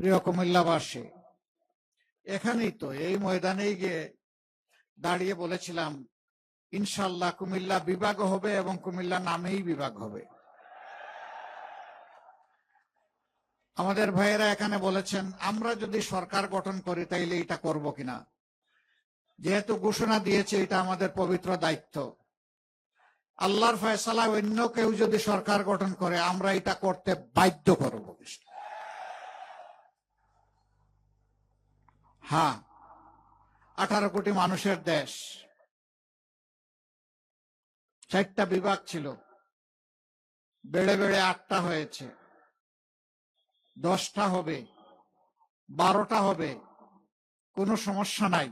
প্রিয় কুমিল্লাবাসী, এখানেই তো এই ময়দানেই গিয়ে দাঁড়িয়ে বলেছিলাম ইনশাল্লাহ কুমিল্লা বিভাগ হবে এবং কুমিল্লা নামেই বিভাগ হবে। আমাদের ভাইয়েরা এখানে বলেছেন আমরা যদি সরকার গঠন করি তাইলে এটা করব কিনা। যেহেতু ঘোষণা দিয়েছে এটা আমাদের পবিত্র দায়িত্ব। আল্লাহর ফয়সালা অন্য কেউ যদি সরকার গঠন করে আমরা এটা করতে বাধ্য করব। হ্যাঁ, 18 কোটি মানুষের দেশ, 4টা বিভাগ ছিল, বেড়ে বেড়ে 8টা হয়েছে, 10টা হবে, 12টা হবে, কোনো সমস্যা নাই,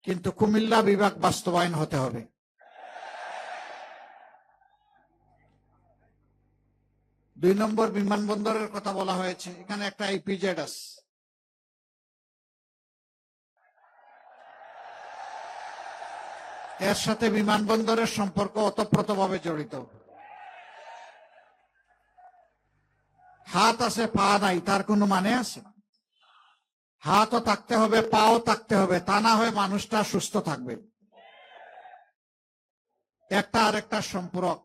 কিন্তু কুমিল্লা বিভাগ বাস্তবায়ন হতে হবে। দুই নম্বর বিমানবন্দরের কথা বলা হয়েছে, এখানে একটা ইপিজেড আছে। এর সাথে বিমানবন্দরের সম্পর্ক ওতপ্রোতভাবে জড়িত। হাত আছে পা নাই, তার কোনো মানে আছে? হাতও থাকতে হবে, পাও থাকতে হবে, তা না হয় মানুষটা সুস্থ থাকবে। একটা আরেকটা সম্পর্ক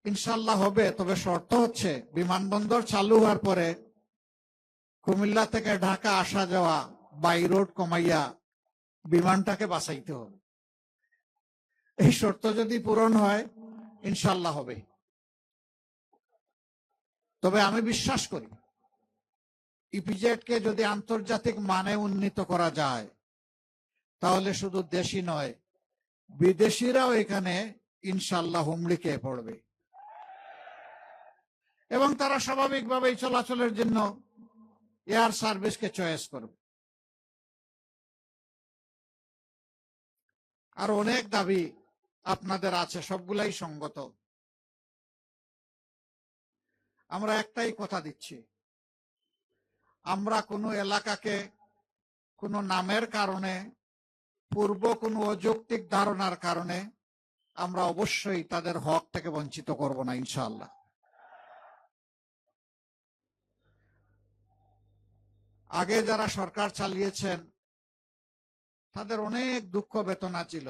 ইনশাল্লাহ হবে, তবে শর্ত হচ্ছে বিমানবন্দর চালু হওয়ার পরে কুমিল্লা থেকে ঢাকা আসা যাওয়া বাই রোড কমাইয়া বিমানটাকে বাঁচাইতে হবে। এই শর্ত যদি পূরণ হয় ইনশাল্লাহ হবে। তবে আমি বিশ্বাস করি ইপিজেডকে যদি আন্তর্জাতিক মানে উন্নীত করা যায় তাহলে শুধু দেশি নয় বিদেশিরাও এখানে ইনশাল্লাহ হুমড়ি খেয়ে পড়বে এবং তারা স্বাভাবিকভাবেই চলাচলের জন্য এয়ার সার্ভিসকে চয়েস করবে। আর অনেক দাবি আপনাদের আছে, সবগুলাই সঙ্গত। আমরা একটাই কথা দিচ্ছি, আমরা কোনো এলাকাকে কোনো নামের কারণে, পূর্ব কোনো অযৌক্তিক ধারণার কারণে আমরা অবশ্যই তাদের হক থেকে বঞ্চিত করব না ইনশাআল্লাহ। আগে যারা সরকার চালিয়েছেন তাদের অনেক দুঃখ বেদনা ছিল।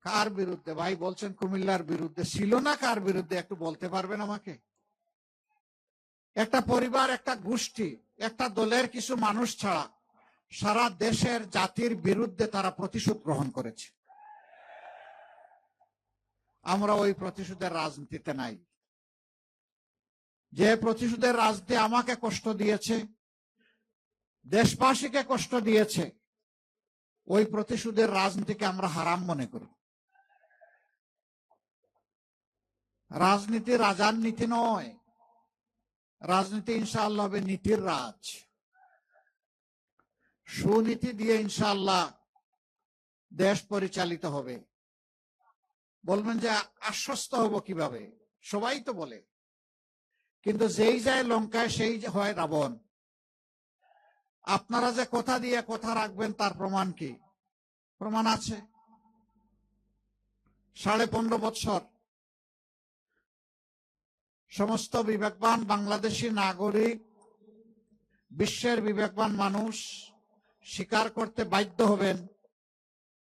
কার বিরুদ্ধে ভাই বলছেন? কুমিল্লার বিরুদ্ধে ছিল না? কার বিরুদ্ধে একটু বলতে পারবেন আমাকে? একটা পরিবার, একটা গোষ্ঠী, একটা দলের কিছু মানুষ ছাড়া সারা দেশের জাতির বিরুদ্ধে তারা প্রতিশোধ গ্রহণ করেছে। আমরা ওই প্রতিশোধের রাজনীতিতে নাই। যে প্রতিশোধের রাজনীতি আমাকে কষ্ট দিয়েছে, দেশবাসীকে কষ্ট দিয়েছে, ওই প্রতিশোধের রাজনীতিকে আমরা হারাম মনে করি। রাজনীতি রাজার নীতি নয়, রাজনীতি ইনশাআল্লাহ হবে নীতির রাজ। সুনীতি দিয়ে ইনশাআল্লাহ দেশ পরিচালিত হবে। বলবেন যে আশ্বস্ত হব কিভাবে? সবাই তো বলে, কিন্তু যেই যায় লঙ্কায় সেই হয় রাবণ। আপনারা যে কথা দিয়ে কথা রাখবেন তার প্রমাণ কি? প্রমাণ আছে। 15.5 বছর সমস্ত বিবেকবান বাংলাদেশী নাগরিক, বিশ্বের বিবেকবান মানুষ স্বীকার করতে বাধ্য হবেন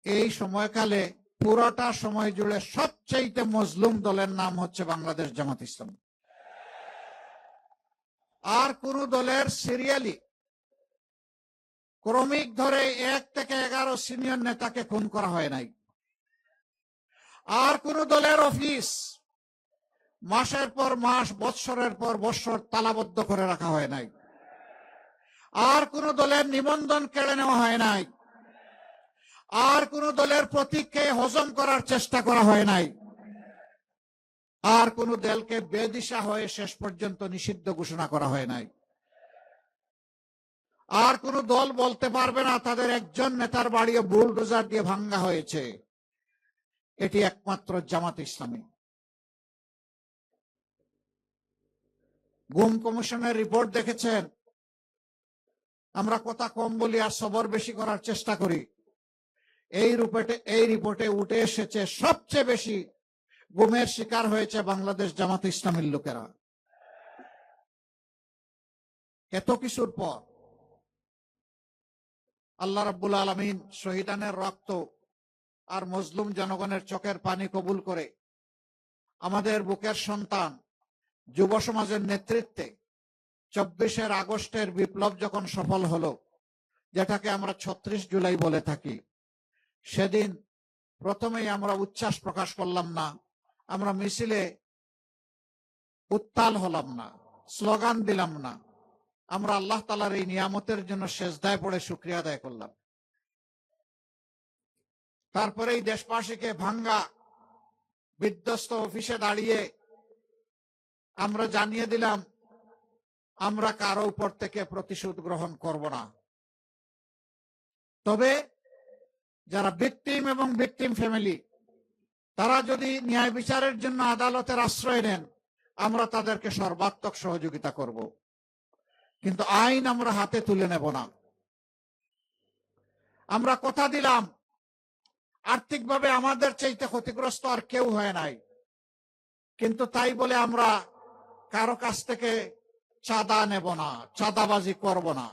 এই সময়কালে পুরোটা সময় জুড়ে সবচেয়ে মজলুম দলের নাম হচ্ছে বাংলাদেশ জামাত ইসলামী। আর কোন দলের সিরিয়ালি ক্রমিক ধরে 1 থেকে 11 সিনিয়র নেতাকে খুন করা হয় নাই। আর কোন দলের অফিস মাসের পর মাস, বৎসরের পর বৎসর তালাবদ্ধ করে রাখা হয় নাই। আর কোন দলের নিবন্ধন কেড়ে নেওয়া হয় নাই। আর কোন দলের প্রতীককে হজম করার চেষ্টা করা হয় নাই। আর কোন দলকে বেদিশা হয়ে শেষ পর্যন্ত নিষিদ্ধ ঘোষণা করা হয় নাই। আর কোন দল বলতে পারবে না তাদের একজন নেতার বাড়িও বুলডোজার দিয়ে ভাঙ্গা হয়েছে। এটি একমাত্র জামাত ইসলামী। গুম কমিশনের রিপোর্ট দেখেছেন। আমরা কথা কম বলি আর সবর বেশি করার চেষ্টা করি। এই রিপোর্টে উঠে এসেছে সবচেয়ে বেশি গুমের শিকার হয়েছে বাংলাদেশ জামাত ইসলামীর লোকেরা। এত কিছুর পর আল্লাহ রাব্বুল আলামিন শহীদানের রক্ত আর মজলুম জনগণের চোখের পানি কবুল করে আমাদের বুকের সন্তান যুব সমাজের নেতৃত্বে 24 আগস্টের বিপ্লব যখন সফল হলো, যেটাকে আমরা 36 জুলাই বলে থাকি, সেদিন প্রথমেই আমরা উচ্ছ্বাস প্রকাশ করলাম না, আমরা মিছিলে উত্তাল হলাম না, স্লোগান দিলাম না, আমরা আল্লাহ তাআলার এই নিয়ামতের জন্য সেজদায় পড়ে শুকরিয়া আদায় করলাম। তারপরে এই দেশবাসীকে ভাঙ্গা বিধ্বস্ত অফিসে দাঁড়িয়ে আমরা জানিয়ে দিলাম আমরা কারো উপর থেকে প্রতিশোধ গ্রহণ করব না। তবে যারা ভিকটিম এবং ভিকটিম ফ্যামিলি, তারা যদি ন্যায় বিচারের জন্য আদালতের আশ্রয় নেন, আমরা তাদেরকে সর্বাত্মক সহযোগিতা করব, কিন্তু আইন আমরা হাতে তুলে নেব না। আমরা কথা দিলাম আর্থিকভাবে আমাদের চাইতে ক্ষতিগ্রস্ত আর কেউ হয় নাই, কিন্তু তাই বলে আমরা কারো কাছ থেকে চাঁদা নেব না, চাঁদাবাজি করব না,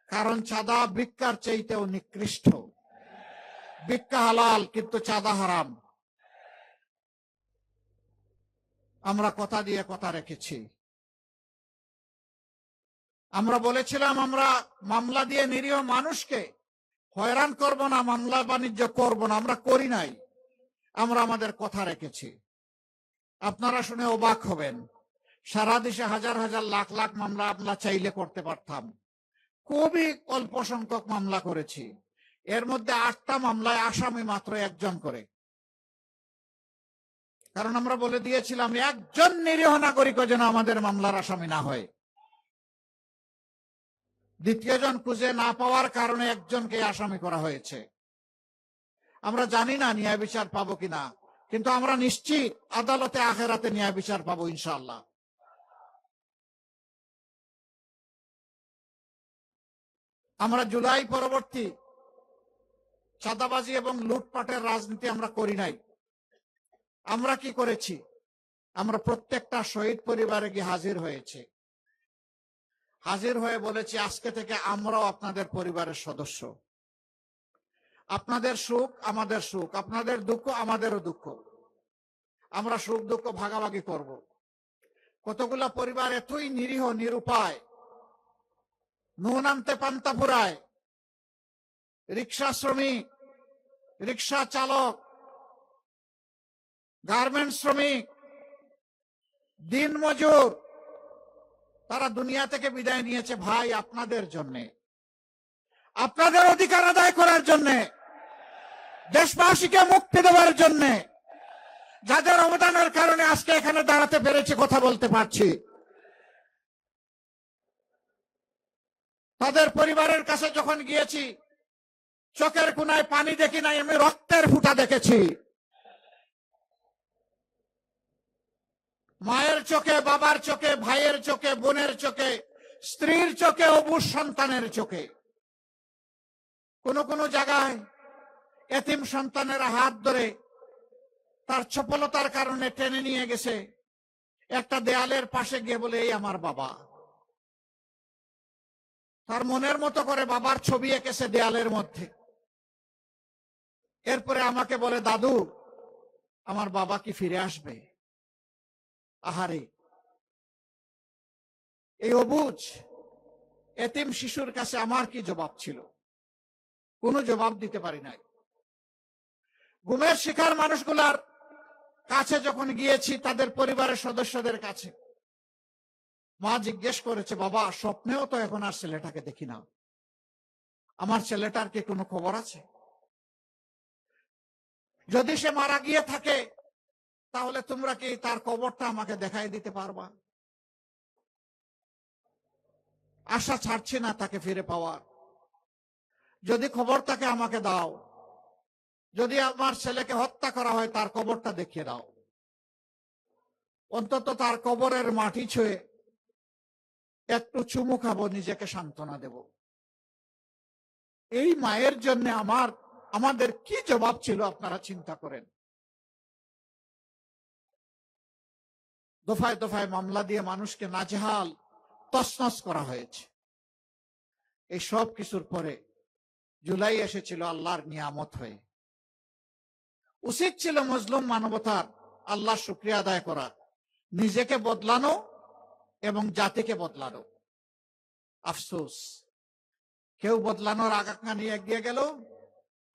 কারণ চাঁদা ভিক্ষার চাইতেও নিকৃষ্ট। ভিক্ষা হালাল, কিন্তু চাঁদা হারাম। আমরা কথা দিয়ে কথা রেখেছি। আমরা বলেছিলাম আমরা মামলা দিয়ে নিরীহ মানুষকে হয়রান করব না, মামলা বাণিজ্য করব না, আমরা করি নাই। আমরা আমাদের কথা রেখেছি। আপনারা শুনে অবাক হবেন, সারা দেশে হাজার হাজার লাখ লাখ মামলা আমরা চাইলে করতে পারতাম, খুবই অল্প সংখ্যক মামলা করেছি। এর মধ্যে 8টা মামলায় আসামি মাত্র 1 জন করে, কারণ আমরা বলে দিয়েছিলাম একজন নিরীহ নাগরিক যেন আমাদের মামলার আসামি না হয়। দ্বিতীয় জন খুঁজে না পাওয়ার কারণে একজনকে আসামি করা হয়েছে। আমরা জানি না ন্যায় বিচার পাবো কিনা, কিন্তু আমরা নিশ্চিত আদালতে আখেরাতে ন্যায় বিচার পাবো ইনশাআল্লাহ। আমরা জুলাই পরবর্তী চাঁদাবাজি এবং লুটপাটের রাজনীতি আমরা করি নাই। আমরা কি করেছি? আমরা প্রত্যেকটা শহীদ পরিবারে গিয়ে হাজির হয়েছে, হাজির হয়ে বলেছি আজকে থেকে আমরাও আপনাদের পরিবারের সদস্য। আপনাদের সুখ আমাদের সুখ, আপনাদের দুঃখ আমাদেরও দুঃখ। আমরা সুখ দুঃখ ভাগাভাগি করব। কতগুলা পরিবার এতই নিরীহ নিরুপায়, নুন আনতে পান্তা ফুরায়, রিক্সা শ্রমিক, রিক্সা চালক, গার্মেন্টস শ্রমিক, দিনমজুর, তারা দুনিয়া থেকে বিদায় নিয়েছে ভাই আপনাদের জন্য, আপনাদের অধিকার আদায় করার জন্য, দেশবাসীকে মুক্তি দেওয়ার জন্য, যাদের অবদানের কারণে আজকে এখানে দাঁড়াতে পেরেছি, কথা বলতে পারছি। তাদের পরিবারের কাছে যখন গিয়েছি, চোখের কোনায় পানি দেখি নাই, আমি রক্তের ফুঁটা দেখেছি। মায়ের চোখে, বাবার চোখে, ভাইয়ের চোখে, বোনের চোখে, স্ত্রীর চোখে, অবুঝ সন্তানের চোখে। কোন কোন জায়গায় এতিম সন্তানেরা হাত ধরে তার চপলতার কারণে টেনে নিয়ে গেছে একটা দেয়ালের পাশে গিয়ে বলে এই আমার বাবা। তার মনের মতো করে বাবার ছবি এঁকেছে দেয়ালের মধ্যে। এরপরে আমাকে বলে দাদু আমার বাবা কি ফিরে আসবে? আহারে, এই অবুঝ এতিম শিশুর কাছে আমার কি জবাব ছিল? কোনো জবাব দিতে পারি নাই। গুমের শিকার মানুষগুলার কাছে যখন গিয়েছি, তাদের পরিবারের সদস্যদের কাছে, মা জিজ্ঞেস করেছে বাবা স্বপ্নেও তো এখন আর ছেলেটাকে দেখি না, আমার ছেলেটার কি কোনো খবর আছে? যদি সে মারা গিয়ে থাকে তাহলে তোমরা কি তার কবরটা আমাকে দেখাই দিতে পারবা? আশা ছাড়ছি না তাকে ফিরে পাওয়ার। যদি খবর থাকে আমাকে দাও, যদি আমার ছেলেকে হত্যা করা হয় তার কবরটা দেখিয়ে দাও, অন্তত তার কবরের মাটি ছুঁয়ে একটু চুমু খাবো, নিজেকে সান্ত্বনা দেব। এই মায়ের জন্য আমাদের কি জবাব ছিল আপনারা চিন্তা করেন। দফায় দফায় মামলা দিয়ে মানুষকে নাজেহাল তছনছ করা হয়েছে। এই সব কিছুর পরে জুলাই এসেছিল আল্লাহর নিয়ামত হয়ে। উচিত ছিল মজলুম মানবতার আল্লাহর শুকরিয়া আদায় করা, নিজেকে বদলানো এবং জাতিকে বদলানো। আফসোস, কেউ বদলানোর আকাঙ্ক্ষা নিয়ে এগিয়ে গেল,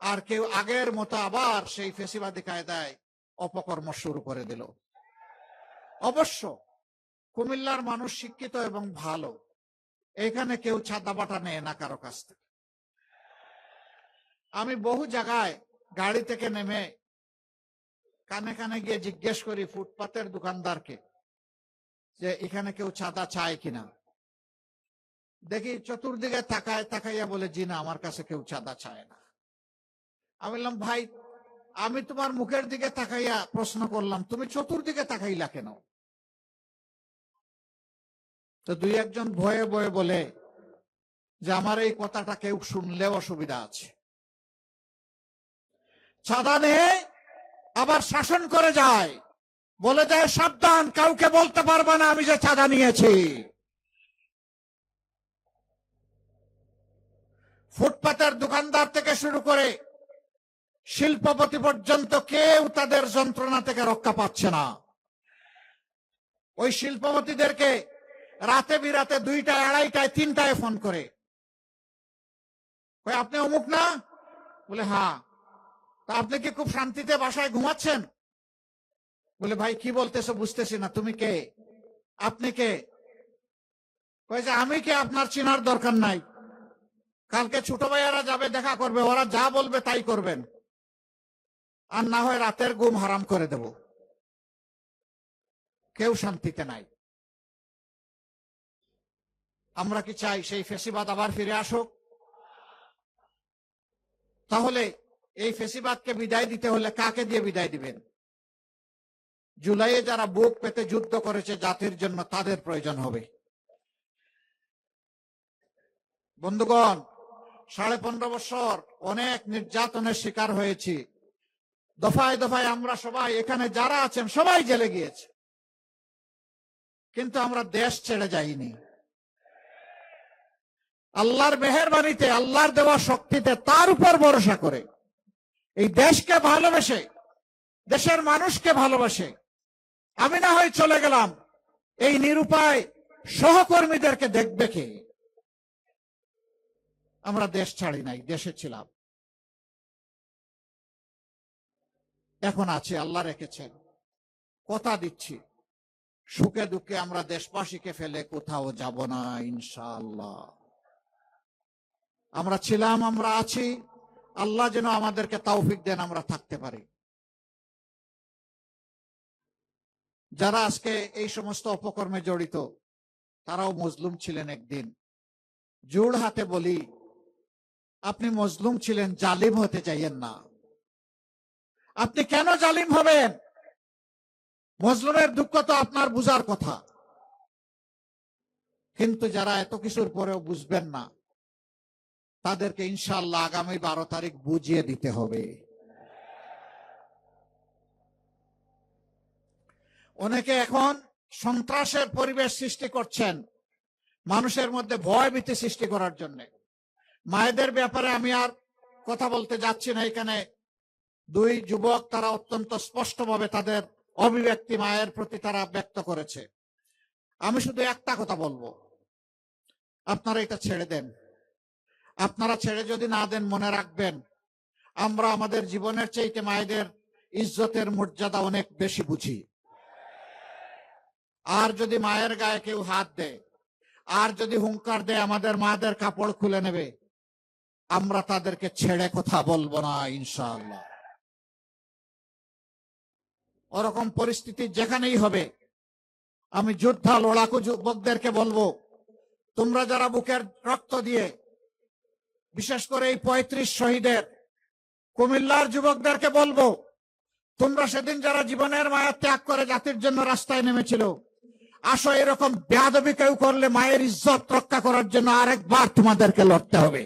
আর কেউ আগের মতো আবার সেই ফেসিবাদী কায়দায় অপকর্ম শুরু করে দিল। অবশ্য কুমিল্লার মানুষ শিক্ষিত এবং ভালো, এখানে কেউ ছাদা বাটা নেয় না কারো কাছ থেকে। আমি বহু জায়গায় গাড়ি থেকে নেমে কানে কানে গিয়ে জিজ্ঞেস করি ফুটপাতের দোকানদারকে যে এখানে কেউ চাঁদা চায় কিনা। দেখি চতুর্দিকে তাকায়, তাকাইয়া বলে জি না, আমার কাছে কেউ চাঁদা চায় না। আমি বললাম ভাই, আমি তোমার মুখের দিকে তাকাইয়া প্রশ্ন করলাম, তুমি চতুর্দিকে তাকাইলা কেন? তো দুই একজন ভয়ে ভয়ে বলে যে আমার এই কথাটা কেউ শুনলেও অসুবিধা আছে। চাঁদা নেয় আবার শাসন করে যায়, বলে যায় সাবধান, কাউকে বলতে পারবে না আমি যে চাঁদা নিয়েছি। ফুটপাতের দোকানদার থেকে শুরু করে শিল্পপতি পর্যন্ত কেউ তাদের যন্ত্রণা থেকে রক্ষা পাচ্ছে না। ওই শিল্পপতিদেরকে রাতে বিরাতে 2টায়, 2:30টায়, 3টায় ফোন করে, আপনি অমুক না? বলে হ্যাঁ। তা আপনি কি খুব শান্তিতে বাসায় ঘুমাচ্ছেন? বলে ভাই কি বলতেছো বুঝতেছি না, তুমি কে, আপনি কে? যে আমি কে আপনার চিনার দরকার নাই, কালকে ছোট ভাইয়ারা যাবে দেখা করবে, ওরা যা বলবে তাই করবেন, আর না হয় রাতের ঘুম হারাম করে দেব। কেউ শান্তিতে নাই। আমরা কি চাই সেই ফেসিবাদ আবার ফিরে আসুক? তাহলে এই ফেসিবাদকে বিদায় দিতে হলে কাকে দিয়ে বিদায় দিবেন? জুলাইয়ে যারা বুক পেতে যুদ্ধ করেছে জাতির জন্য, তাদের প্রয়োজন হবে। বন্ধুগণ, 15.5 বছর অনেক নির্যাতনের শিকার হয়েছি। দফায় দফায় আমরা সবাই, এখানে যারা আছেন সবাই জেলে গিয়েছে, কিন্তু আমরা দেশ ছেড়ে যাইনি। আল্লাহর মেহেরবানিতে, আল্লাহর দেওয়া শক্তিতে, তার উপর ভরসা করে এই দেশকে ভালোবেসে, দেশের মানুষকে ভালোবাসে আমি না হয় চলে গেলাম, এই নিরুপায় সহকর্মীদেরকে দেখবে কে? আমরা দেশ ছাড়ি নাই, দেশে ছিলাম, এখন আছে, আল্লাহ রেখেছেন। কথা দিচ্ছি, সুখে দুঃখে আমরা দেশবাসীকে ফেলে কোথাও যাব না ইনশাআল্লাহ। আমরা ছিলাম, আমরা আছি, আল্লাহ যেন আমাদেরকে তৌফিক দেন আমরা থাকতে পারি। যারা আজকে এই সমস্ত অপকর্মে জড়িত, তারাও মজলুম ছিলেন একদিন। জোড় হাতে বলি, আপনি মজলুম ছিলেন, জালিম হতে চাইয়েন না। আপনি কেন জালিম হবেন? মজলুমের দুঃখ তো আপনার বুঝার কথা, কিন্তু যারা এত কিছুর পরেও বুঝবেন না, তাদেরকে ইনশাআল্লাহ আগামী 12 তারিখ বুঝিয়ে দিতে হবে। অনেকে এখন সন্ত্রাসের পরিবেশ সৃষ্টি করছেন মানুষের মধ্যে ভয় ভীতি সৃষ্টি করার জন্য। মায়েদের ব্যাপারে আমি আর কথা বলতে যাচ্ছি না। এখানে দুই যুবক, তারা অত্যন্ত স্পষ্টভাবে তাদের অভিব্যক্তি মায়ের প্রতি তারা ব্যক্ত করেছে। আমি শুধু একটা কথা বলবো, আপনারা এটা ছেড়ে দেন। আপনারা ছেড়ে যদি না দেন, মনে রাখবেন আমরা আমাদের জীবনের চাইতে মায়েদের ইজ্জতের মর্যাদা অনেক বেশি বুঝি। আর যদি মায়ের গায়ে কেউ হাত দেয়, আর যদি হুঙ্কার দেয় আমাদের মাদের কাপড় খুলে নেবে, আমরা তাদেরকে ছেড়ে কথা বলবো না ইনশাআল্লাহ। ওরকম পরিস্থিতি যেখানেই হবে, আমি যোদ্ধা লড়াকু যুবকদেরকে বলবো, তোমরা যারা বুকের রক্ত দিয়ে, বিশেষ করে এই 35 শহীদের কুমিল্লার যুবকদেরকে বলবো, তোমরা সেদিন যারা জীবনের মায়া ত্যাগ করে জাতির জন্য রাস্তায় নেমেছিল, আসো এরকম বেয়াদবি কেউ করলে মায়ের ইজ্জত রক্ষা করার জন্য আরেকবার তোমাদেরকে লড়তে হবে।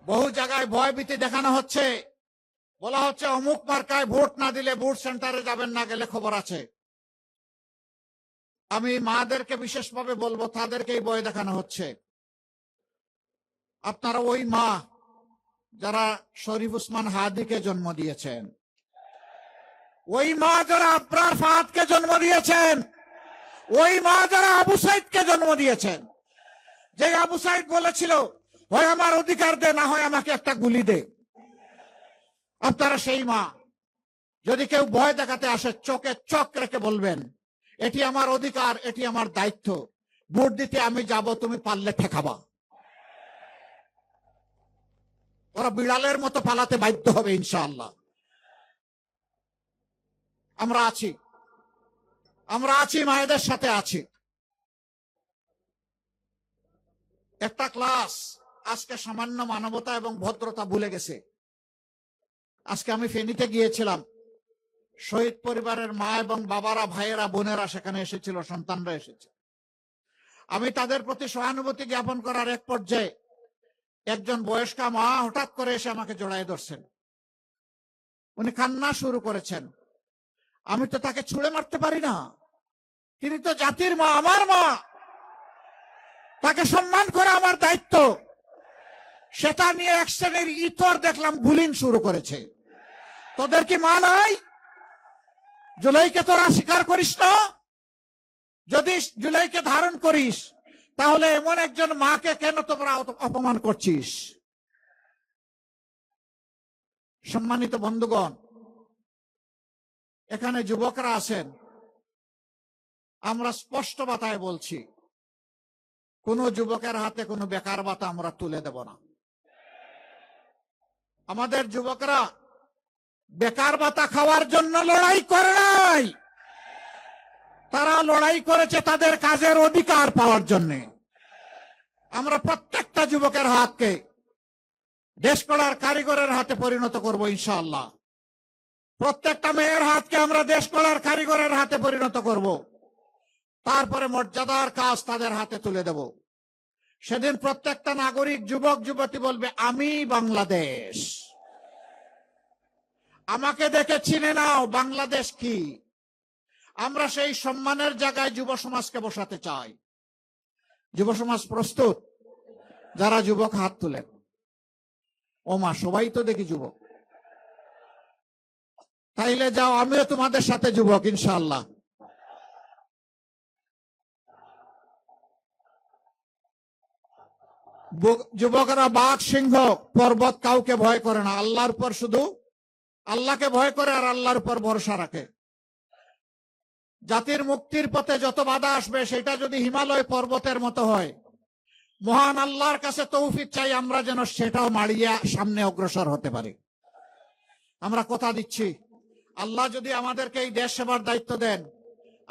বহু জায়গায় ভয় ভীতি দেখানো হচ্ছে, বলা হচ্ছে অমুক মার্কায় ভোট না দিলে ভোট সেন্টারে যাবেন না, গেলে খবর আছে। আমি মাদেরকে বিশেষভাবে বলবো, তাদেরকেই ভয় দেখানো হচ্ছে। আপনারা ওই মা যারা শরীফ উসমান হাদিকে জন্ম দিয়েছেন, ওই মা যারা আবরার ফাহাদকে জন্ম দিয়েছেন, ওই মা যারা আবু সাইদকে জন্ম দিয়েছেন, যে আবু সাইদ বলেছিল হয় আমার অধিকার দে, না হয় আমাকে একটা গুলি দে। আপনারা সেই মা। যদি কেউ ভয় দেখাতে আসে, চোখে চোখ রেখে বলবেন এটি আমার অধিকার, এটি আমার দায়িত্ব, ভোট দিতে আমি যাব, তুমি পারলে ঠেকাবা। ওরা বিড়ালের মতো পালাতে বাধ্য হবে ইনশাআল্লাহ। আমরা আছি, আমরা আছি, মায়েদের সাথে আছি। একটা ক্লাস আজকে সামান্য মানবতা এবং ভদ্রতা ভুলে গেছে। আজকে আমি ফেনীতে গিয়েছিলাম, শহীদ পরিবারের মা এবং বাবারা, ভাইয়েরা, বোনেরা সেখানে এসেছিল, সন্তানরা এসেছে। আমি তাদের প্রতি সহানুভূতি জ্ঞাপন করার এক পর্যায়ে একজন বয়স্কা মা হঠাৎ করে এসে আমাকে জড়ায় ধরছেন। উনি কান্না শুরু করেছেন। আমি তো তাকে ছুঁড়ে মারতে পারি না, তিনি তো জাতির মা, আমার মা, তাকে সম্মান করা আমার দায়িত্ব। সেটা নিয়ে এক শ্রেণীর ইতর দেখলাম বুলিং শুরু করেছে। তোদের কি মা নাই? জুলাইকে তোরা স্বীকার করিস না? যদি জুলাইকে ধারণ করিস, তাহলে এমন একজন মাকে কেন তোমরা অপমান করছিস? সম্মানিত বন্ধুগণ, এখানে যুবকরা আছেন, আমরা স্পষ্ট বাতায় বলছি, কোন যুবকের হাতে কোনো বেকার ভাতা আমরা তুলে দেব না। আমাদের যুবকরা বেকার ভাতা খাওয়ার জন্য লড়াই করে নাই, তারা লড়াই করেছে তাদের কাজের অধিকার পাওয়ার জন্য। আমরা প্রত্যেকটা যুবকের হাতকে দেশ গড়ার কারিগরের হাতে পরিণত করব ইনশাআল্লাহ। প্রত্যেকটা মেয়ের হাতকে আমরা দেশ গড়ার কারিগরের হাতে পরিণত করব। তারপরে মর্যাদার কাজ তাদের হাতে তুলে দেব। সেদিন প্রত্যেকটা নাগরিক, যুবক যুবতী বলবে আমি বাংলাদেশ। আমাকে দেখে চিনে নাও বাংলাদেশ কি। আমরা সেই সম্মানের জায়গায় যুব সমাজকে বসাতে চাই। যুব সমাজ প্রস্তুত? যারা যুবক হাত তুলেন। ও মা, সবাই তো দেখি যুবক। তাইলে যাও, আমিও তোমাদের সাথে যুবক ইনশাআল্লাহ। যুবকরা বাঘ, সিংহ, পর্বত কাউকে ভয় করে না, আল্লাহর উপর শুধু আল্লাহকে ভয় করে আর আল্লাহর উপর ভরসা রাখে। জাতির মুক্তির পথে যত বাধা আসবে, সেটা যদি হিমালয় পর্বতের মতো হয়, মহান আল্লাহর কাছে তৌফিক চাই আমরা যেন সেটাও মাড়িয়ে সামনে অগ্রসর হতে পারি। আমরা কথা দিচ্ছি, আল্লাহ যদি আমাদেরকে এই দেশ সেবার দায়িত্ব দেন,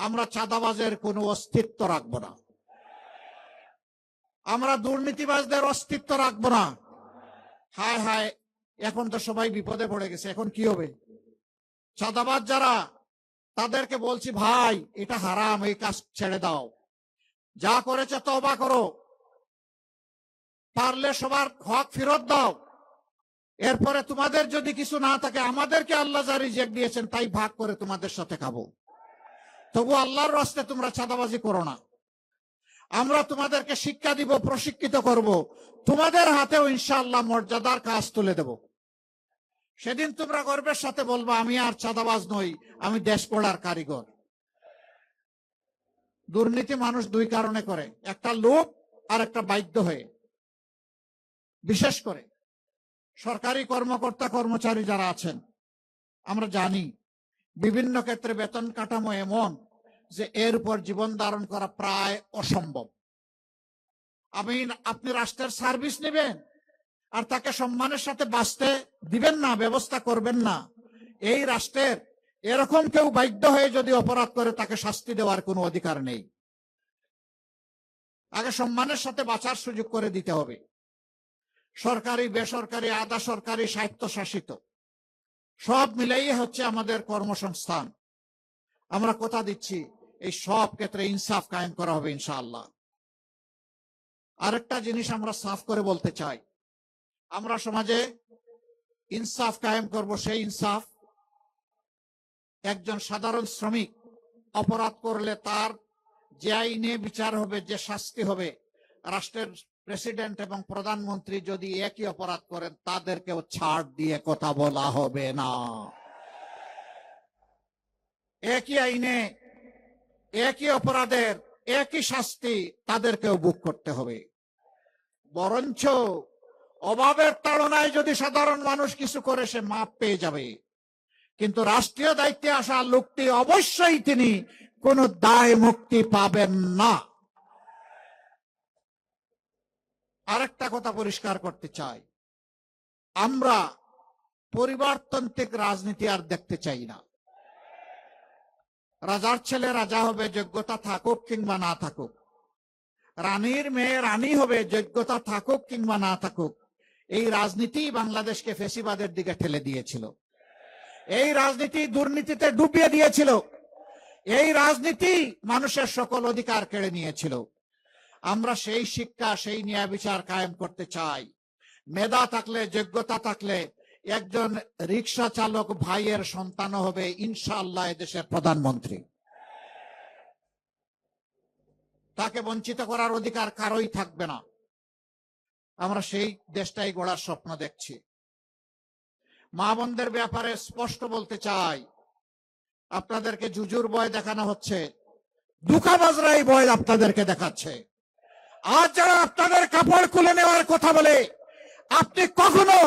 আমরা চাঁদাবাজের কোনো অস্তিত্ব রাখবো না, আমরা দুর্নীতিবাজদের অস্তিত্ব রাখবো না। হায় হায়, এখন তো সবাই বিপদে পড়ে গেছে, এখন কি হবে? চাঁদাবাজ যারা, তাদেরকে বলছি ভাই এটা হারাম, এই কাজ ছেড়ে দাও, যা করেছে তওবা করো, পারলে সবার হক ফেরত দাও। এরপরে তোমাদের যদি কিছু না থাকে, আমাদেরকে আল্লাহ যা রিজিক দিয়েছেন তাই ভাগ করে তোমাদের সাথে খাবো। তবু আল্লাহর রাস্তায় তোমরা চাঁদাবাজি করো না। আমরা তোমাদেরকে শিক্ষা দিব, প্রশিক্ষিত করব, তোমাদের হাতেও ইনশাআল্লাহ মর্যাদার কাজ তুলে দেব। সেদিন তোমরা গর্বের সাথে বলবা আমি আর চাঁদাবাজ নই, আমি দেশ গড়ার কারিগর। দুর্নীতি মানুষ দুই কারণে করে, একটা লোভ আর একটা বাধ্য হয়ে। বিশেষ করে সরকারি কর্মকর্তা কর্মচারী যারা আছেন, আমরা জানি বিভিন্ন ক্ষেত্রে বেতন কাঠামো এমন যে এর উপর জীবন ধারণ করা প্রায় অসম্ভব। আপনি রাষ্ট্রের সার্ভিস নেবেন আর তাকে সম্মানের সাথে বাঁচতে দিবেন না, ব্যবস্থা করবেন না। এই রাষ্ট্রের এরকম কেউ বাধ্য হয়ে যদি অপরাধ করে, তাকে শাস্তি দেওয়ার কোনো অধিকার নেই। আগে সম্মানের সাথে বাঁচার সুযোগ করে দিতে হবে। সরকারি, বেসরকারি, আধা সরকারি, স্বায়ত্তশাসিত, সব মিলাই হচ্ছে আমাদের কর্মসংস্থান। আমরা কথা দিচ্ছি এই সব ক্ষেত্রে ইনসাফ কায়েম করা হবে ইনশাআল্লাহ। আরেকটা জিনিস আমরা সাফ করে বলতে চাই, আমরা সমাজে ইনসাফ কায়েম করব। সেই ইনসাফ, একজন সাধারণ শ্রমিক অপরাধ করলে তার যে আইনে বিচার হবে, যে শাস্তি হবে, রাষ্ট্রের প্রেসিডেন্ট এবং প্রধানমন্ত্রী যদি একই অপরাধ করেন তাদেরকেও ছাড় দিয়ে কথা বলা হবে না। একই আইনে একই অপরাধের একই শাস্তি তাদেরকেও ভোগ করতে হবে। বরঞ্চ অভাবের তাড়নায় যদি সাধারণ মানুষ কিছু করে সে মাপ পেয়ে যাবে, কিন্তু রাষ্ট্রীয় দায়িত্বে আসা লোকটি অবশ্যই তিনি কোনো দায় মুক্তি পাবেন না। আরেকটা কথা পরিষ্কার করতে চাই, আমরা পরিবারতান্ত্রিক রাজনীতি আর দেখতে চাই না। রাজার ছেলে রাজা হবে, যোগ্যতা থাকুক কিংবা না থাকুক। রানীর মেয়ে রানী হবে, যোগ্যতা থাকুক কিংবা না থাকুক। এই রাজনীতি বাংলাদেশকে ফ্যাসিবাদের দিকে ঠেলে দিয়েছিল। এই রাজনীতি দুর্নীতিতে ডুবিয়ে দিয়েছিল। এই রাজনীতি মানুষের সকল অধিকার কেড়ে নিয়েছিল। আমরা সেই শিক্ষা, সেই ন্যায় বিচার কায়েম করতে চাই। মেধা থাকলে, যোগ্যতা থাকলে একজন রিক্সা চালক ভাইয়ের সন্তান হবে ইনশাআল্লাহ এদেশের প্রধানমন্ত্রী। তাকে বঞ্চিত করার অধিকার কারোই থাকবে না। আমরা সেই দেশটাই গড়ার স্বপ্ন দেখছি। মা বোনদের ব্যাপারে স্পষ্ট বলতে চাই, আপনাদেরকে জুজুর ভয় দেখানো হচ্ছে, দুঃখাবাজরা এই ভয় আপনাদেরকে দেখাচ্ছে। আর যারা আপনাদের কাপড় খুলে নেওয়ার কথা বলে, আপনি কখনো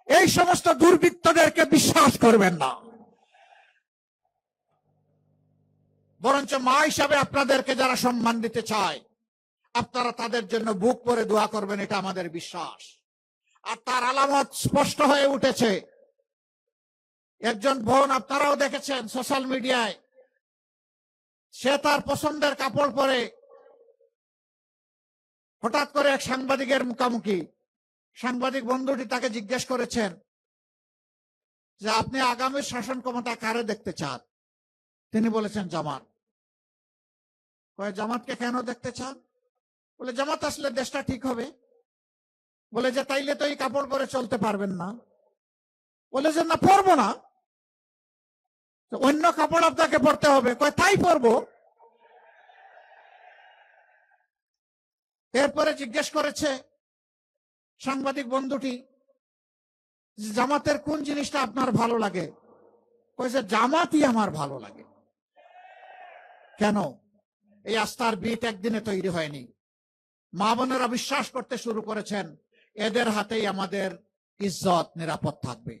এই সমস্ত দুর্বৃত্তদেরকে বিশ্বাস করবেন না। বরঞ্চ মা হিসাবে আপনাদেরকে যারা সম্মান দিতে চায়, আপনারা তাদের জন্য বুক ভরে দোয়া করবেন, এটা আমাদের বিশ্বাস। আর তার আলামত স্পষ্ট হয়ে উঠেছে। একজন বোন, আপনারাও দেখেছেন সোশ্যাল মিডিয়ায়, সে তার পছন্দের কাপড় পরে হঠাৎ করে এক সাংবাদিকের মুখোমুখি। সাংবাদিক বন্ধুটি তাকে জিজ্ঞেস করেছেন যে আপনি আগামী শাসন ক্ষমতা কারে দেখতে চান? তিনি বলেছেন জামাত। জামাতকে কেন দেখতে চান? বলে জামাত আসলে দেশটা ঠিক হবে। বলে যে তাইলে তো এই কাপড় পরে চলতে পারবেন না। বলে যে না, পরবো না, অন্য কাপড় আপনাকে পরতে হবে। তাই পরবো। এরপরে জিজ্ঞেস করেছে সাংবাদিক বন্ধুটি, জামাতের কোন জিনিসটা আপনার ভালো লাগে? কয়েছে জামাতই আমার ভালো লাগে। কেন? এই আস্থার ভিত একদিনে তৈরি হয়নি। মা বোনেরা বিশ্বাস করতে শুরু করেছেন এদের হাতেই আমাদের ইজ্জত নিরাপদ থাকবে।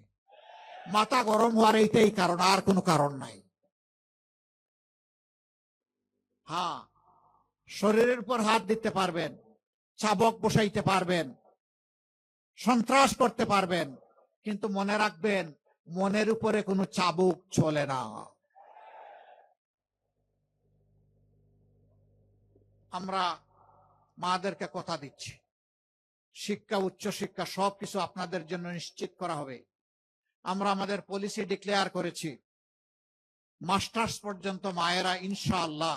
মাথা গরম হওয়ার এইটাই কারণ, আর কোনো কারণ নাই। হ্যাঁ, শরীরের উপর হাত দিতে পারবেন, চাবক বসাইতে পারবেন, সন্ত্রাস করতে পারবেন, কিন্তু মনে রাখবেন মনের উপরে কোনো চাবুক চলে না। আমরা মাদেরকে কথা দিচ্ছি, শিক্ষা, উচ্চ শিক্ষা সবকিছু আপনাদের জন্য নিশ্চিত করা হবে। আমরা আমাদের পলিসি ডিক্লেয়ার করেছি, মাস্টার্স পর্যন্ত মায়েরা ইনশাআল্লাহ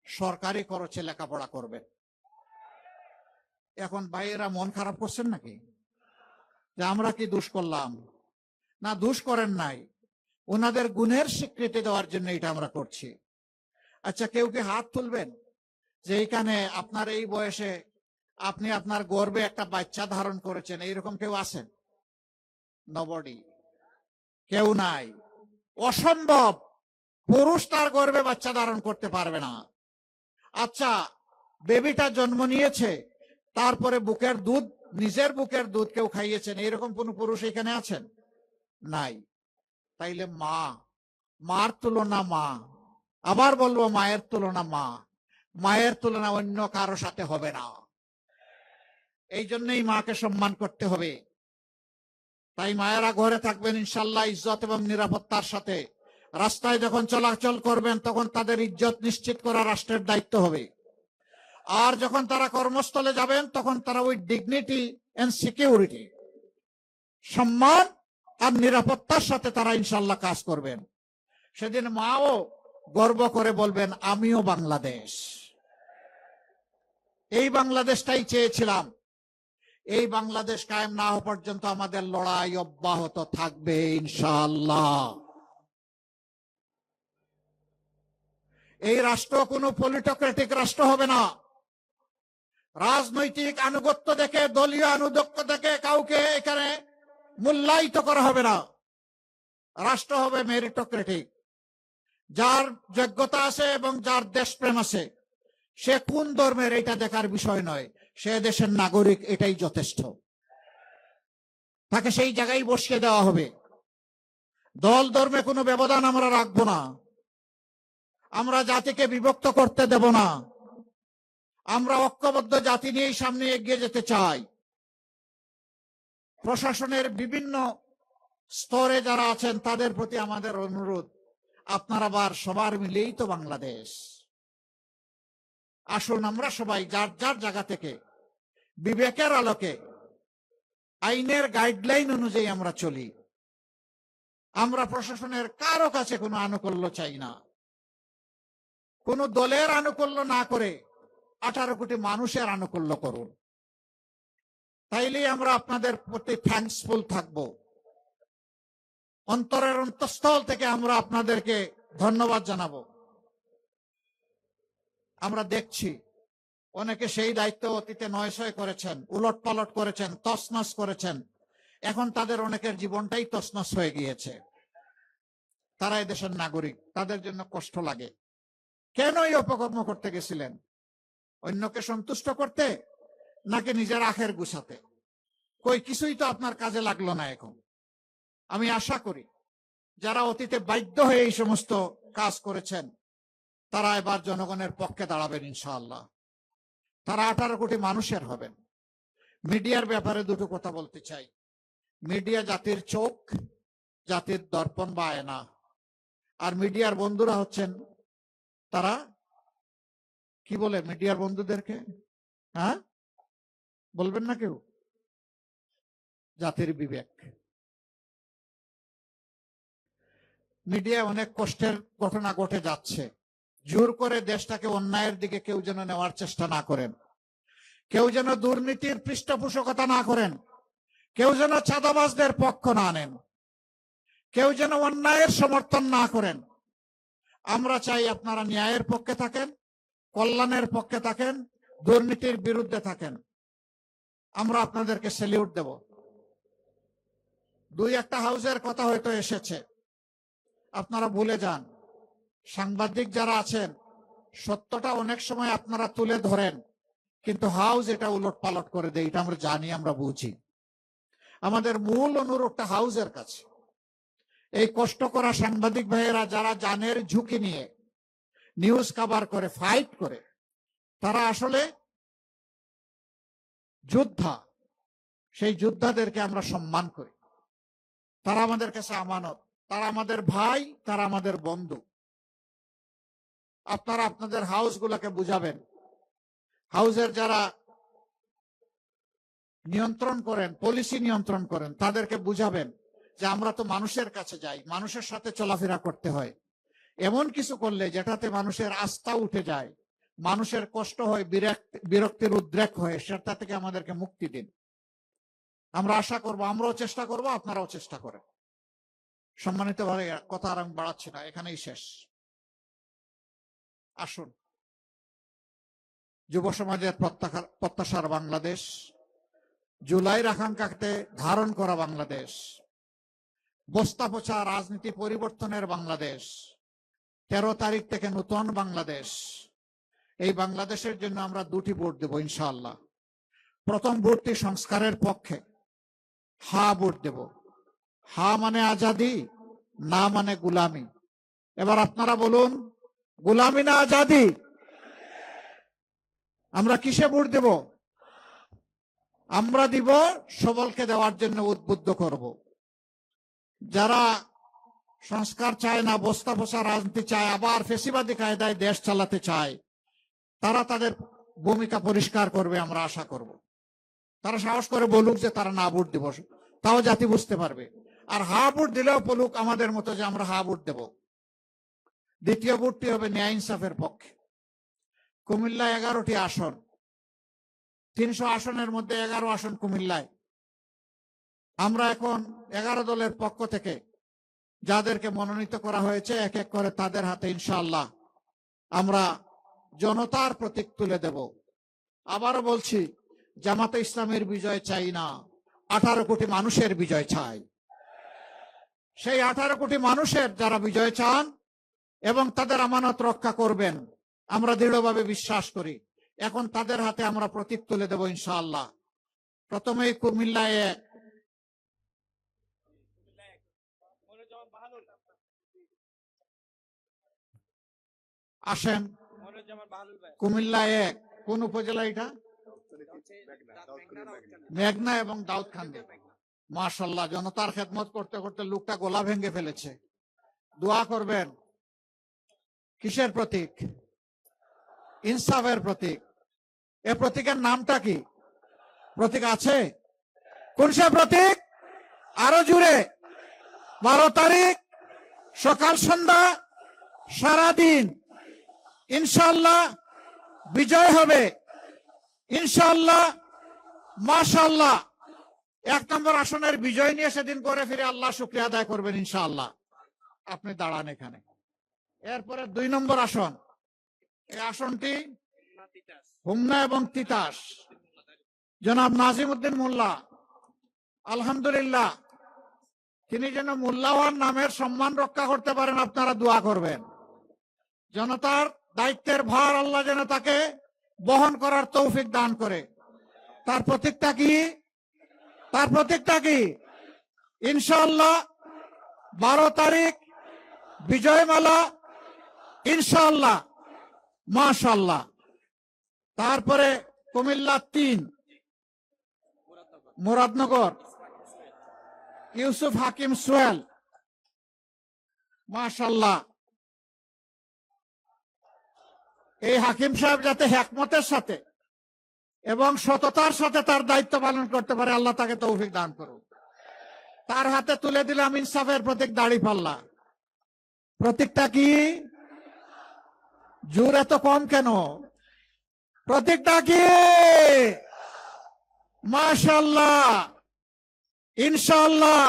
সরকারি খরচে লেখাপড়া করবেন। এখন ভাইয়েরা মন খারাপ করছেন নাকি যে আমরা কি দোষ করলাম? না, দোষ করেন নাই, ওনাদের গুণের স্বীকৃতি দেওয়ার জন্য এটা আমরা করছি। আচ্ছা, কেউ কি হাত তুলবেন যে এইখানে আপনার এই বয়সে আপনি আপনার গর্বে একটা বাচ্চা ধারণ করেছেন? এইরকম কেউ আছেন? নবডি, কেউ নাই। অসম্ভব, পুরুষ তার গর্বে বাচ্চা ধারণ করতে পারবে না। আচ্ছা, বেবিটা জন্ম নিয়েছে, তারপরে বুকের দুধ, নিজের বুকের দুধ কেউ খাইয়েছেন, এরকম কোন পুরুষ এখানে আছেন? নাই। তাইলে মা, মার তুলনা মা, আবার বলবো মায়ের তুলনা মা, মায়ের তুলনা অন্য কারো সাথে হবে না। এই জন্যই মাকে সম্মান করতে হবে। তাই মায়েরা ঘরে থাকবেন ইনশাল্লাহ ইজ্জত এবং নিরাপত্তার সাথে। রাস্তায় যখন চলাচল করবেন তখন তাদের ইজ্জত নিশ্চিত করা রাষ্ট্রের দায়িত্ব হবে। আর যখন তারা কর্মস্থলে যাবেন তখন তারা ওই ডিগনিটি এন্ড সিকিউরিটি, সম্মান আর নিরাপত্তার সাথে তারা ইনশাল্লাহ কাজ করবেন। সেদিন মাও গর্ব করে বলবেন আমিও বাংলাদেশ, এই বাংলাদেশটাই চেয়েছিলাম। এই বাংলাদেশ কায়েম না হওয়া পর্যন্ত আমাদের লড়াই অব্যাহত থাকবে ইনশাআল্লাহ। এই রাষ্ট্র কোনো পলিটোক্রেটিক রাষ্ট্র হবে না। রাজনৈতিক আনুগত্য দেখে, দলীয় আনুগত্য দেখে কাউকে এখানে মূল্যায়িত করা হবে না। রাষ্ট্র হবে মেরিটোক্রেটিক। যার যোগ্যতা আছে এবং যার দেশপ্রেম আছে, সে কোন ধর্মের এটা দেখার বিষয় নয়, সে দেশের নাগরিক, এটাই যথেষ্ট। তাকে সেই জায়গায় বসিয়ে দেওয়া হবে। দল ধর্মে কোনো ব্যবধান আমরা রাখবো না। আমরা জাতিকে বিভক্ত করতে দেব না। আমরা ঐক্যবদ্ধ জাতি নিয়েই সামনে এগিয়ে যেতে চাই। প্রশাসনের বিভিন্ন স্তরে যারা আছেন তাদের প্রতি আমাদের অনুরোধ, আপনারা আবার সবার মিলেই তো বাংলাদেশ। আসুন আমরা সবাই যার যার জায়গা থেকে বিবেকের আলোকে আইনের গাইডলাইন অনুযায়ী আমরা চলি। আমরা প্রশাসনের কারো কাছে কোনো আনুকূল্য চাই না। কোন দলের আনুকূল্য না করে 18 কোটি মানুষের আনুকূল্য করুন। তাইলেই আমরা আপনাদের প্রতি থ্যাঙ্কসফুল থাকব। অন্তরের অন্তঃস্থল থেকে আমরা আপনাদেরকে ধন্যবাদ জানাবো। আমরা দেখছি অনেকে সেই দায়িত্ব অতীতে নয়সয় করেছেন, উলট পালট করেছেন, তছনছ করেছেন। এখন তাদের অনেকের জীবনটাই তছনছ হয়ে গিয়েছে। তারা এই দেশের নাগরিক, তাদের জন্য কষ্ট লাগে। কেন এই অপকর্ম করতে গেছিলেন? অন্যকে সন্তুষ্ট করতে নাকি নিজের আখের গুছাতে? কই কিছুই তো আপনার কাজে লাগলো না। এখন আমি আশা করি যারা অতীতে বাধ্য হয়ে এই সমস্ত কাজ করেছেন তারা এবার জনগণের পক্ষে দাঁড়াবেন ইনশাআল্লাহ। তারা 18 কোটি মানুষের হবেন। মিডিয়ার ব্যাপারে দুটো কথা বলতে চাই। মিডিয়া জাতির চোখ, জাতির দর্পণ বা আয়না। আর মিডিয়ার বন্ধুরা হচ্ছেন তারা, কি বলে মিডিয়ার বন্ধুদেরকে? হ্যাঁ, বলবেন না কেউ? জাতির বিবেক। মিডিয়া অনেক কষ্টের ঘটনা ঘটে যাচ্ছে। জোর করে দেশটাকে অন্যায়ের দিকে কেউ যেন নেওয়ার চেষ্টা না করেন, কেউ যেন দুর্নীতির পৃষ্ঠপোষকতা না করেন, কেউ যেন চাঁদাবাজদের পক্ষ না নেন, কেউ যেন অন্যায়ের সমর্থন না করেন। আমরা চাই আপনারা ন্যায়ের পক্ষে থাকেন, কল্যাণের পক্ষে থাকেন, দুর্নীতির বিরুদ্ধে থাকেন। আমরা আপনাদেরকে স্যালিউট দেব। দুই একটা হাউসের কথা হয়তো এসেছে, আপনারা ভুলে যান। সাংবাদিক যারা আছেন, সত্যটা অনেক সময় আপনারা তুলে ধরেন, কিন্তু হাউস এটা উলট পালট করে দেয়। এটা আমরা জানি, আমরা বুঝি। আমাদের মূল অনুরোধটা হাউসের কাছে। এই কষ্ট করা সাংবাদিক ভাইয়েরা যারা জানের ঝুঁকি নিয়ে নিউজ কভার করে, ফাইট করে, তারা আসলে যোদ্ধা। সেই যোদ্ধাদেরকে আমরা সম্মান করি। তারা আমাদের কাছে আমানত, তারা আমাদের ভাই, তারা আমাদের বন্ধু। আপনারা আপনাদের হাউস গুলাকে বুঝাবেন। হাউসের যারা নিয়ন্ত্রণ করেন, পলিসি নিয়ন্ত্রণ করেন, তাদেরকে বুঝাবেন যে আমরা তো মানুষের কাছে যাই, মানুষের সাথে চলাফেরা করতে হয়। এমন কিছু করলে যেটাতে মানুষের আস্থা উঠে যায়, মানুষের কষ্ট হয়, বিরক্তির উদ্রেক হয়, সেটা থেকে আমাদেরকে মুক্তি দিন। আমরা আশা করব, আমরাও চেষ্টা করব, আপনারাও চেষ্টা করেন। সম্মানিত ভাবে কথা আর আমি বাড়াচ্ছি না, এখানেই শেষ। আসুন, যুব সমাজের প্রত্যাশার বাংলাদেশ, জুলাইয়ের আকাঙ্ক্ষাকে ধারণ করা বাংলাদেশ, বস্তা পচা রাজনীতি পরিবর্তনের বাংলাদেশ, 13 তারিখ থেকে নতুন বাংলাদেশ। এই বাংলাদেশের জন্য আমরা দুটি ভোট দেব ইনশাআল্লাহ। প্রথম ভোটটি সংস্কারের পক্ষে, হা ভোট দেব। হা মানে আজাদি, না মানে গুলামি। এবার আপনারা বলুন, গুলামি না আজাদি? আমরা কিসে ভোট দেব? আমরা দিব সবলকে দেওয়ার জন্য উদ্বুদ্ধ করব। যারা সংস্কার চায় না, বস্তা পচা রাজনীতি চায়, আবার ফেসিবাদী কায়দায় দেশ চালাতে চায়, তারা তাদের ভূমিকা পরিষ্কার করবে, আমরা আশা করব। তারা সাহস করে বলুক যে তারা না ভোট দিব, তাও জাতি বুঝতে পারবে। আর হা ভোট দিলেও বলুক আমাদের মতো যে আমরা হা ভোট দেব। দ্বিতীয় ভোটটি হবে ন্যায় ইনসাফের পক্ষে। কুমিল্লা 11টি আসন, 300 আসনের মধ্যে 11 আসন কুমিল্লায়। আমরা এখন 11 দলের পক্ষ থেকে যাদেরকে মনোনীত করা হয়েছে এক এক করে তাদের হাতে ইনশাআল্লাহ আমরা জনতার প্রতীক তুলে দেব। আবারও বলছি, জামাতে ইসলামের বিজয় চাই না, 18 কোটি মানুষের বিজয় চাই। সেই 18 কোটি মানুষের যারা বিজয় চান এবং তাদের আমানত রক্ষা করবেন আমরা দৃঢ়ভাবে বিশ্বাস করি, এখন তাদের হাতে আমরা প্রতীক তুলে দেব ইনশাআল্লাহ। প্রথমেই কুমিল্লায় আসেন। কুমিল্লায় কোন উপজেলা এটা? মেঘনা এবং দাউদকান্দি। মাশাআল্লাহ, জনতার খেদমত করতে করতে লোকটা গলা ভেঙে ফেলেছে। দোয়া করবেন। কিসের প্রতীক? ইনসাফের প্রতীক। এ প্রতীকের নামটা কি? প্রতীক আছে? কোন সে প্রতীক? আরো জুড়ে। 12 তারিখ সকাল সন্ধ্যা সারাদিন ইনশাআল্লাহ বিজয় হবে ইনশাআল্লাহ। মাশাআল্লাহ, 1 নম্বর আসনের বিজয় নিয়ে সেদিন করে ফিরে আল্লাহ শুকরিয়া আদায় করবেন ইনশাআল্লাহ। আপনি দাঁড়ান এখানে। এরপরে 2 নম্বর আসন, এই আসনটি হোমনা এবং তিতাস। জনাব নাজিমউদ্দিন মোল্লা, আলহামদুলিল্লাহ, তিনি যেন মোল্লাওয়ার নামের সম্মান রক্ষা করতে পারেন, আপনারা দোয়া করবেন। জনতার দায়িত্বের ভার আল্লাহ যেন তাকে বহন করার তৌফিক দান করে। তার প্রতীকটা কি? তার প্রতীকটা কি? ইনশাআল্লাহ 12 তারিখ বিজয়মালা ইনশাআল্লাহ। মাশাআল্লাহ। তারপরে কুমিল্লা 3 মুরাদনগর ইউসুফ হাকিম সোহেল, মাশাআল্লাহ। এই হাকিম সাহেব যাতে হিকমতের সাথে এবং সততার সাথে তার দায়িত্ব পালন করতে পারে, আল্লাহ তাকে তৌফিক দান করুন। তার হাতে তুলে দিলাম ইনসাফের প্রতীক দাড়িপাল্লা। প্রতীকটা কি? জোর এত কম কেন? প্রতীকটা কি? মাশাআল্লাহ, ইনশাআল্লাহ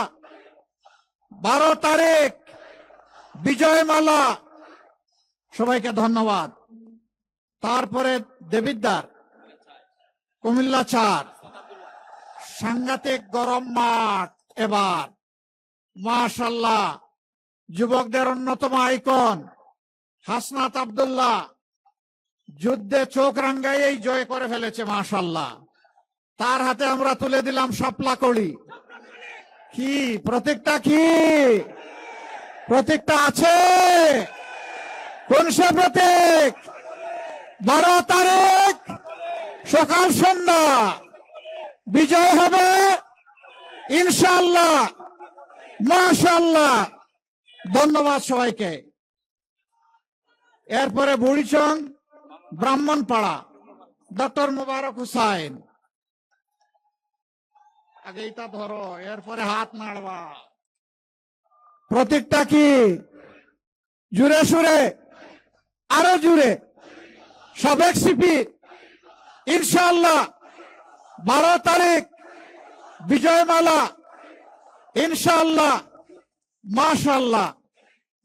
12 তারিখ বিজয়মালা। সবাইকে ধন্যবাদ। তারপরে দেবিদ্বার কুমিল্লা 4, সাংঘাতিক গরম মাঠ এবার। মাশাআল্লাহ, যুবকদের অন্যতম আইকন হাসনাত আব্দুল্লাহ যুদ্ধে চোখ রাঙ্গাইয়েই জয় করে ফেলেছে, মাশাআল্লাহ। তার হাতে আমরা তুলে দিলাম শাপলা কড়ি। কি প্রতীকটা? কি প্রতীকটা আছে? কোন সে প্রতীক? 12 তারিখ সকাল সন্ধ্যা বিজয় হবে ইনশাআল্লাহ। মাশাআল্লাহ, ধন্যবাদ সবাইকে। এরপরে বুড়িচং ব্রাহ্মণপাড়া ডক্টর মোবারক হুসাইন। আগে এটা ধরো, এরপরে হাত নাড়বা। প্রতীকটা কি? জুড়ে সুরে, আরো জুড়ে। সাবেক সিপি ইনশাআল্লাহ 12 তারিখ বিজয়মালা ইনশাআল্লাহ। মাশাআল্লাহ,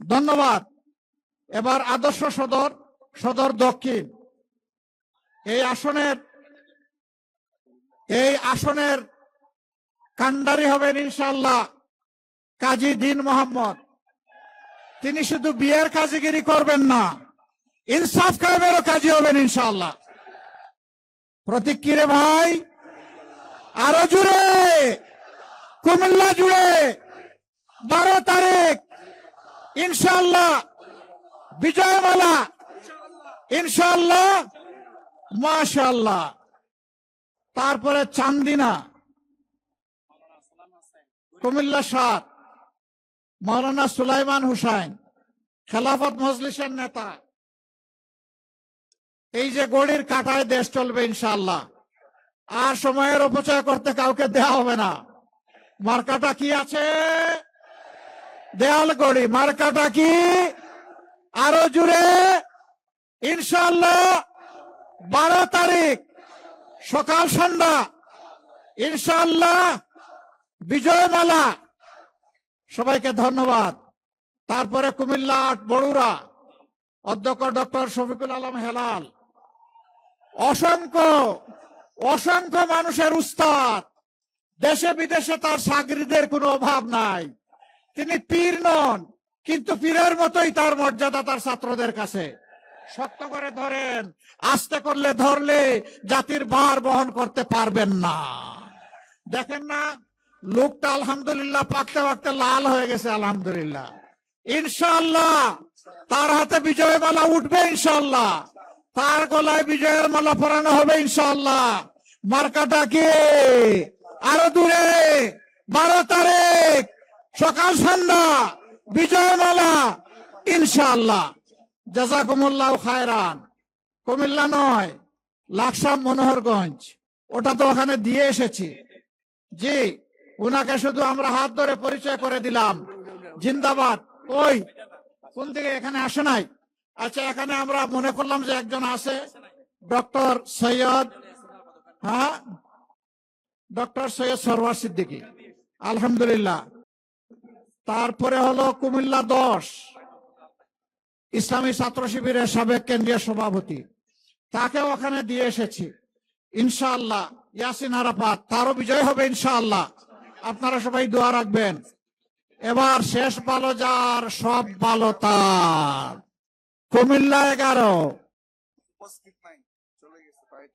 ধন্যবাদ। এবার আদর্শ সদর, সদর দক্ষিণ। এই আসনের কান্ডারি হবেন ইনশাআল্লাহ কাজী দিন মোহাম্মদ। তিনি শুধু বিয়ের কাজীগিরি করবেন না, ইনসাফ কায়েমেরও কাজী হবেন ইনশাআল্লাহ। প্রতীক কি রে ভাই? আরো জুড়ে, কুমিল্লা জুড়ে 12 তারিখ ইনশাআল্লাহ বিজয়মালা ইনশাআল্লাহ। মাশাআল্লাহ। তারপরে চান্দিনা কুমিল্লা 7, মাওলানা সুলাইমান হুসাইন খেলাফত মজলিসের নেতা। এই যে গড়ির কাটায় দেশ চলবে ইনশাআল্লাহ। আর সময়ের অপচয় করতে কাউকে দেয়া হবে না। মার্কাটা কি আছে? দেয়াল গড়ি। মার্কাটা কি? আরো জুড়ে ইনশাআল্লাহ 12 তারিখ সকাল সন্ধ্যা ইনশাআল্লাহ বিজয়মালা। সবাইকে ধন্যবাদ। তারপরে কুমিল্লা ৮ বড়ুরা অধ্যক্ষ ডক্টর শফিকুল আলম হেলাল, অসংখ্য অসংখ্য মানুষের উস্তাদ, দেশে বিদেশে তার সাগরিদের কোনো অভাব নাই। তিনি পীর নন, কিন্তু পীরের মতোই তার মর্যাদা তার ছাত্রদের কাছে। শক্ত করে ধরেন, আস্তে করলে ধরলে জাতির ভার বহন করতে পারবেন না। দেখেন না লোকটা আলহামদুলিল্লাহ পাকতে পাকতে লাল হয়ে গেছে। আলহামদুলিল্লাহ, ইনশাআল্লাহ তার হাতে বিজয় মালা উঠবে, ইনশাআল্লাহ তার গলায় বিজয়ের মালা পরানো হবে, ইনশাআল্লাহ। মার্কাটা কি? আরো দূরে 12 তারিখ সকাল সন্ধ্যা বিজয় মালা, ইনশাআল্লাহ। জাযাকুমুল্লাহ খায়রান। কুমিল্লা নয়, লাকসাম মনোহরগঞ্জ, ওটা তো ওখানে দিয়ে এসেছি। জি, উনাকে শুধু আমরা হাত ধরে পরিচয় করে দিলাম। জিন্দাবাদ। ওই কোন দিকে? এখানে আসে নাই? আচ্ছা, এখানে আমরা মনে করলাম যে একজন আছে, ডক্টর সৈয়দ, হ্যাঁ, ডক্টর সৈয়দ সরওয়ার সিদ্দিকী, আলহামদুলিল্লাহ। তারপরে হলো কুমিল্লা 10 ইসলামী ছাত্র শিবিরের সাবেক কেন্দ্রীয় সভাপতি, তাকে ওখানে দিয়ে এসেছি, ইনশাআল্লাহ। ইয়াসিন আরাফাত, তারও বিজয় হবে, ইনশাআল্লাহ। আপনারা সবাই দোয়া রাখবেন। এবার শেষ ভালো যার, সব ভালো তার। কুমিল্লা 11।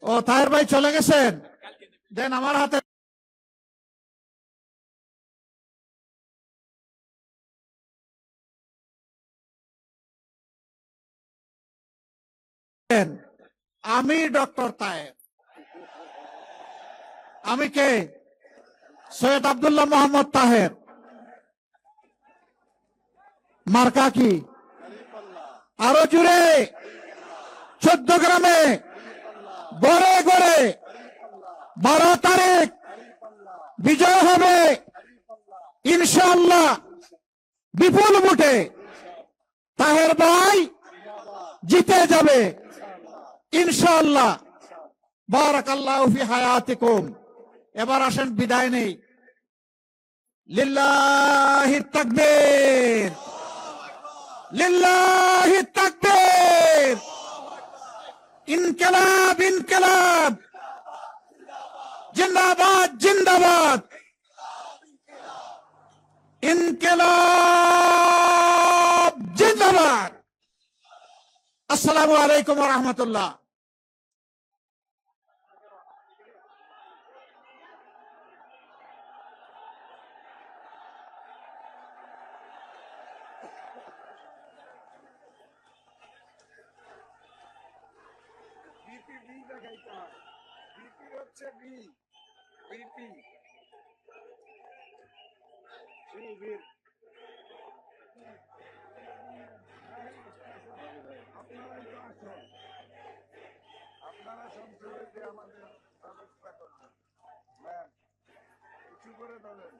ও তাহের ভাই চলে গেছেন, দেন আমার হাতে। আমি ডক্টর তাহের। আমি কে? সৈয়দ আব্দুল্লাহ মোহাম্মদ তাহের। মার্কা কি? আরো জুড়ে 14 গ্রামে গড়ে গড়ে 12 তারিখ বিজয় হবে, ইনশাআল্লাহ। বিপুল ভোটে তাহের ভাই জিতে যাবে, ইনশাআল্লাহ। বারাকাল্লাহু ফি হায়াতিকুম। এবার আসেন বিদায় নেই। লিল্লাহি তাকবীর, লিল্লাহি তাকবীর। ইনকিলাব ইনকিলাব, জিন্দাবাদ জিন্দাবাদ, ইনকিলাব জিন্দাবাদ। আসসালামু আলাইকুম ওয়া রাহমাতুল্লাহ। আপনারা সংসদে আমাদের ব্যবস্থা করবেন, কিছু করে দেবেন।